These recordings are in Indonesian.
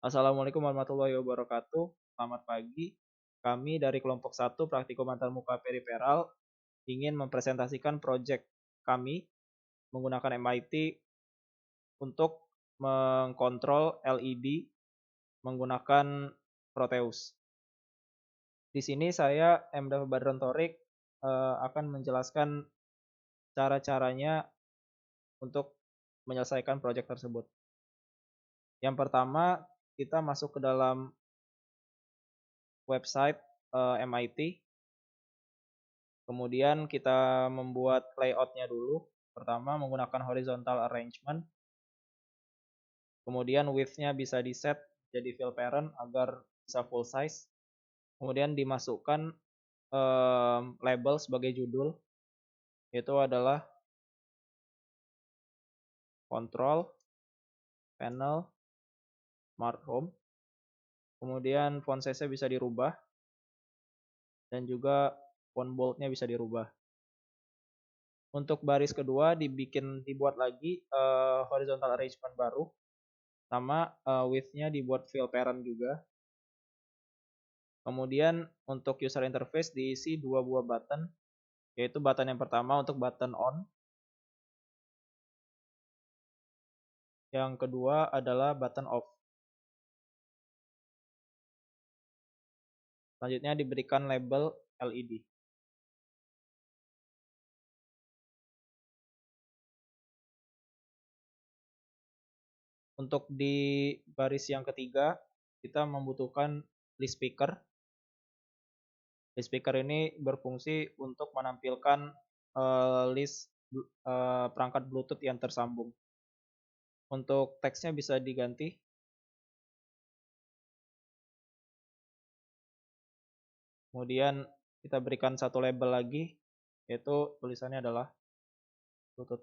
Assalamualaikum warahmatullahi wabarakatuh. Selamat pagi. Kami dari kelompok 1 Praktikum Antarmuka Periferal ingin mempresentasikan proyek kami menggunakan MIT untuk mengkontrol LED menggunakan Proteus. Di sini saya M. Badron Thorik akan menjelaskan cara-caranya untuk menyelesaikan proyek tersebut. Yang pertama, kita masuk ke dalam website MIT. Kemudian kita membuat layoutnya dulu. Pertama menggunakan horizontal arrangement. Kemudian width-nya bisa di set jadi fill parent agar bisa full size. Kemudian dimasukkan label sebagai judul, yaitu adalah control, panel, smart home. Kemudian font size-nya bisa dirubah dan juga font bold-nya bisa dirubah. Untuk baris kedua dibuat lagi horizontal arrangement baru, sama width-nya dibuat fill parent juga. Kemudian untuk user interface diisi dua buah button, yaitu button yang pertama untuk button on, yang kedua adalah button off. Selanjutnya diberikan label LED. Untuk di baris yang ketiga, kita membutuhkan list speaker. List speaker ini berfungsi untuk menampilkan list perangkat Bluetooth yang tersambung. Untuk teksnya bisa diganti. Kemudian kita berikan satu label lagi, yaitu tulisannya adalah Bluetooth.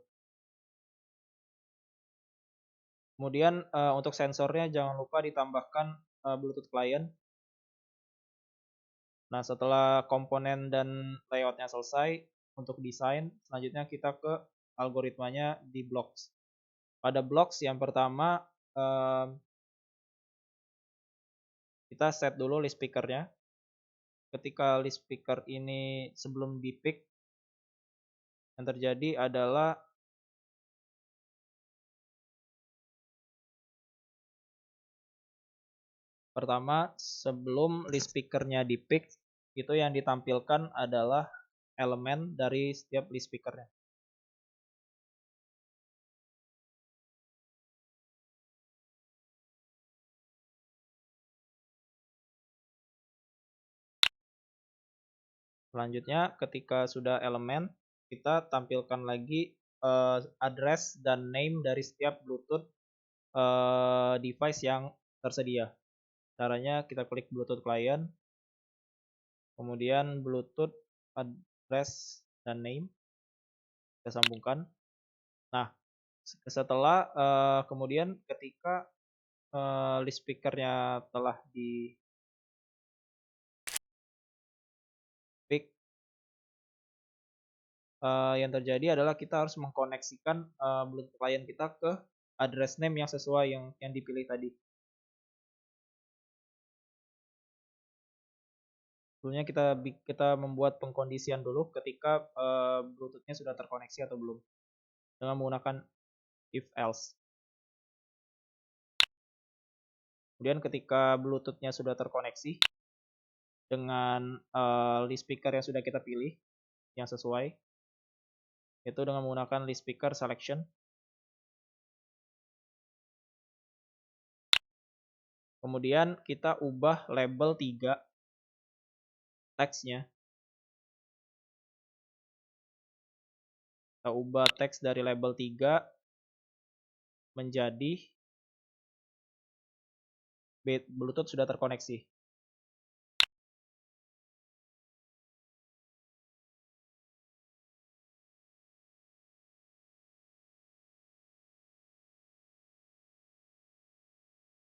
Kemudian untuk sensornya jangan lupa ditambahkan Bluetooth client. Nah, setelah komponen dan layoutnya selesai untuk desain, selanjutnya kita ke algoritmanya di blocks. Pada blocks yang pertama kita set dulu list speakernya. Ketika list speaker ini sebelum di pick, yang terjadi adalah pertama, sebelum list speakernya di pick, itu yang ditampilkan adalah elemen dari setiap list speakernya. Selanjutnya, ketika sudah elemen, kita tampilkan lagi address dan name dari setiap Bluetooth device yang tersedia. Caranya kita klik Bluetooth client, kemudian Bluetooth address dan name, kita sambungkan. Nah, setelah kemudian ketika list speakernya telah di pick, yang terjadi adalah kita harus mengkoneksikan Bluetooth client kita ke address name yang sesuai yang dipilih tadi. Sebelumnya kita membuat pengkondisian dulu ketika Bluetooth-nya sudah terkoneksi atau belum, dengan menggunakan if else. Kemudian ketika Bluetooth-nya sudah terkoneksi dengan list speaker yang sudah kita pilih yang sesuai, yaitu dengan menggunakan list speaker selection. Kemudian kita ubah label 3 teksnya. Kita ubah teks dari label 3 menjadi Bluetooth sudah terkoneksi.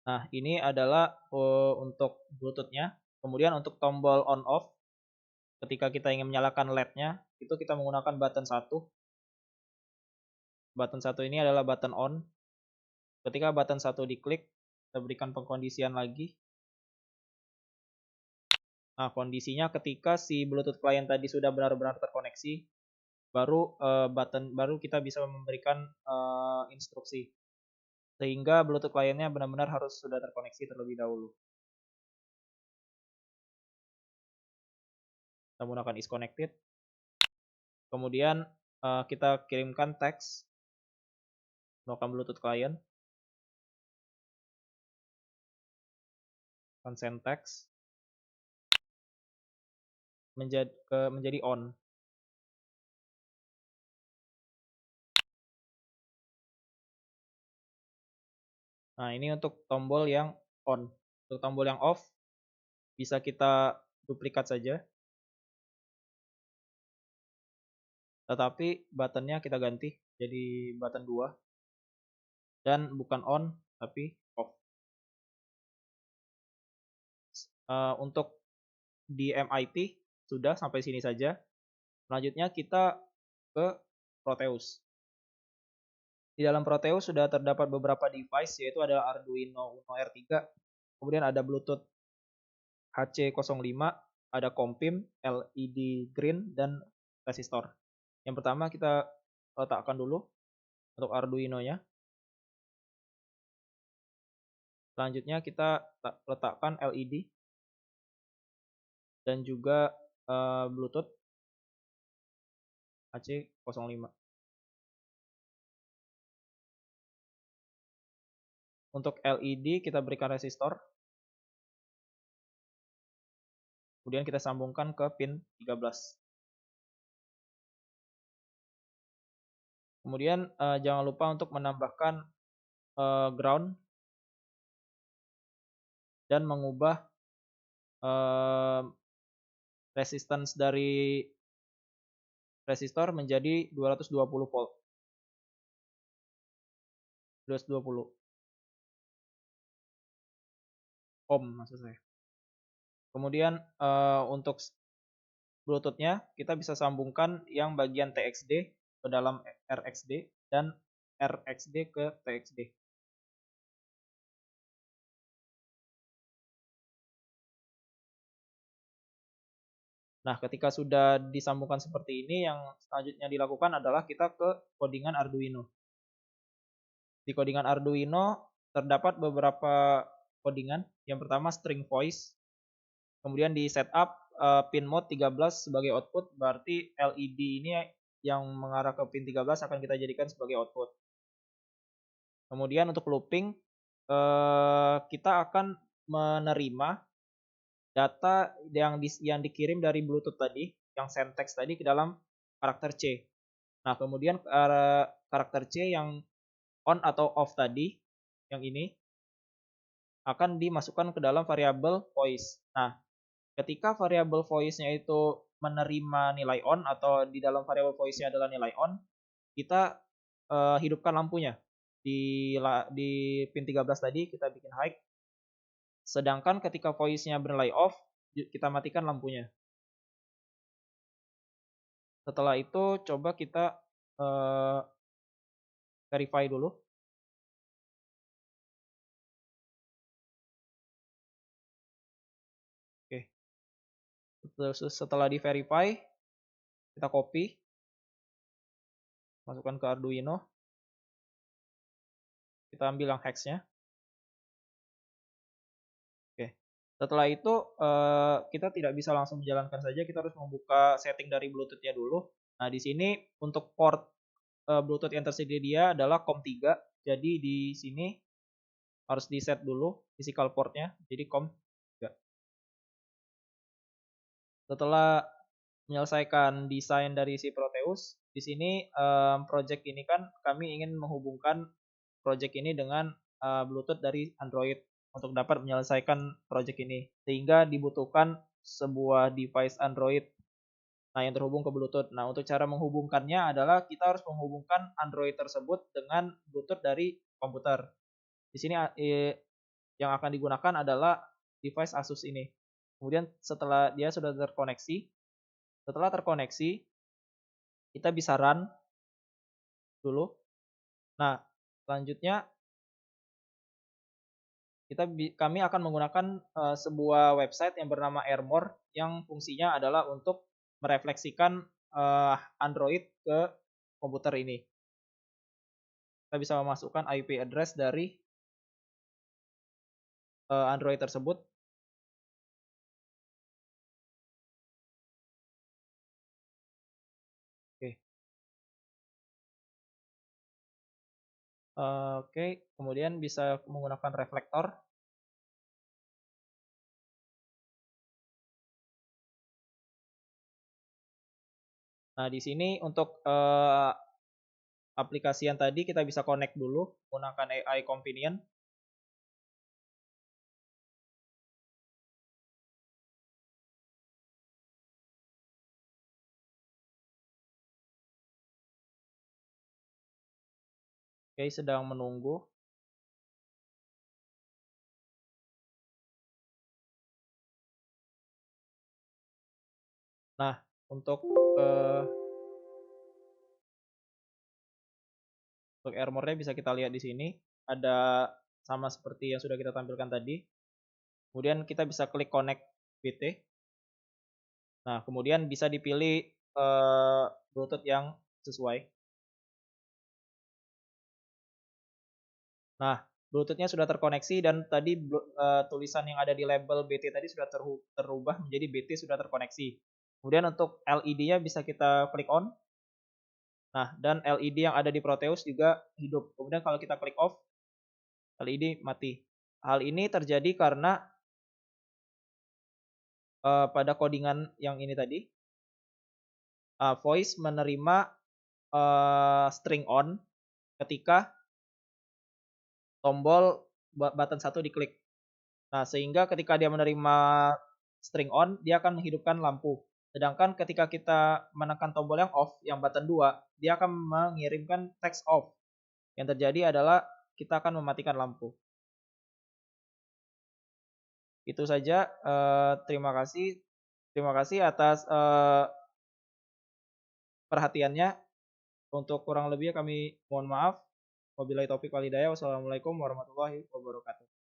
Nah, ini adalah untuk Bluetooth-nya. Kemudian untuk tombol on off, ketika kita ingin menyalakan LED-nya, itu kita menggunakan button 1. Button 1 ini adalah button on. Ketika button 1 diklik, Kita berikan pengkondisian lagi. Nah, kondisinya ketika si Bluetooth client tadi sudah benar-benar terkoneksi, baru kita bisa memberikan instruksi. Sehingga Bluetooth clientnya benar-benar harus sudah terkoneksi terlebih dahulu. Kita menggunakan is connected. Kemudian kita kirimkan teks menggunakan Bluetooth client. Consent text menjadi on. Nah, ini untuk tombol yang on. Untuk tombol yang off bisa kita duplikat saja. Tetapi buttonnya kita ganti jadi button 2. Dan bukan on, tapi off. Untuk di MIT sudah sampai sini saja. Selanjutnya kita ke Proteus. Di dalam Proteus sudah terdapat beberapa device, yaitu ada Arduino Uno R3, kemudian ada Bluetooth HC05, ada COMPIM, LED green, dan resistor. Yang pertama kita letakkan dulu untuk Arduino-nya. Selanjutnya kita letakkan LED dan juga Bluetooth HC05. Untuk LED kita berikan resistor. Kemudian kita sambungkan ke pin 13. Kemudian jangan lupa untuk menambahkan ground dan mengubah resistance dari resistor menjadi 220 volt. 220 ohm maksud saya. Kemudian untuk Bluetooth-nya kita bisa sambungkan yang bagian TXD ke dalam RXD dan RXD ke TXD. Nah, ketika sudah disambungkan seperti ini, yang selanjutnya dilakukan adalah kita ke codingan Arduino. Di codingan Arduino terdapat beberapa codingan. Yang pertama string voice. Kemudian di setup pin mode 13 sebagai output, berarti LED ini yang mengarah ke pin 13 akan kita jadikan sebagai output. Kemudian untuk looping, kita akan menerima data yang dikirim dari Bluetooth tadi, yang send text tadi ke dalam karakter C. Nah, kemudian karakter C yang on atau off tadi, yang ini, akan dimasukkan ke dalam variabel voice. Nah, ketika variabel voice-nya itu menerima nilai on atau di dalam variabel voice-nya adalah nilai on, kita hidupkan lampunya. Di pin 13 tadi kita bikin high. Sedangkan ketika voice-nya bernilai off, kita matikan lampunya. Setelah itu coba kita verify dulu. Oke. Setelah di verify, kita copy, masukkan ke Arduino. Kita ambil yang hex-nya. Oke. Setelah itu kita tidak bisa langsung menjalankan saja, kita harus membuka setting dari Bluetooth-nya dulu. Nah, di sini untuk port Bluetooth yang tersedia adalah COM3. Jadi di sini harus di set dulu physical portnya, jadi COM3. Setelah menyelesaikan desain dari si Proteus, di sini project ini kan kami ingin menghubungkan project ini dengan Bluetooth dari Android untuk dapat menyelesaikan project ini, sehingga dibutuhkan sebuah device Android yang terhubung ke Bluetooth. Nah, untuk cara menghubungkannya adalah kita harus menghubungkan Android tersebut dengan Bluetooth dari komputer. Di sini yang akan digunakan adalah device Asus ini. Kemudian setelah dia sudah terkoneksi, kita bisa run dulu. Nah, selanjutnya kami akan menggunakan sebuah website yang bernama Airmore yang fungsinya adalah untuk merefleksikan Android ke komputer ini. Kita bisa memasukkan IP address dari Android tersebut. Oke. Oke, kemudian bisa menggunakan reflektor. Nah, di sini untuk aplikasi yang tadi kita bisa connect dulu menggunakan AI Companion. Oke, sedang menunggu. Nah, untuk Airmore-nya bisa kita lihat di sini. Ada sama seperti yang sudah kita tampilkan tadi. Kemudian kita bisa klik connect BT. Nah, kemudian bisa dipilih Bluetooth yang sesuai. Nah, Bluetooth-nya sudah terkoneksi dan tadi tulisan yang ada di label BT tadi sudah terubah menjadi BT sudah terkoneksi. Kemudian untuk LED-nya bisa kita klik on. Nah, dan LED yang ada di Proteus juga hidup. Kemudian kalau kita klik off, LED mati. Hal ini terjadi karena pada codingan yang ini tadi, voice menerima string on ketika tombol button 1 diklik. Nah, sehingga ketika dia menerima string on, dia akan menghidupkan lampu. Sedangkan ketika kita menekan tombol yang off, yang button 2, dia akan mengirimkan text off. Yang terjadi adalah kita akan mematikan lampu. Itu saja. Terima kasih. Terima kasih atas perhatiannya. Untuk kurang lebihnya kami mohon maaf. Wabillahi taufik walhidayah. Wassalamualaikum warahmatullahi wabarakatuh.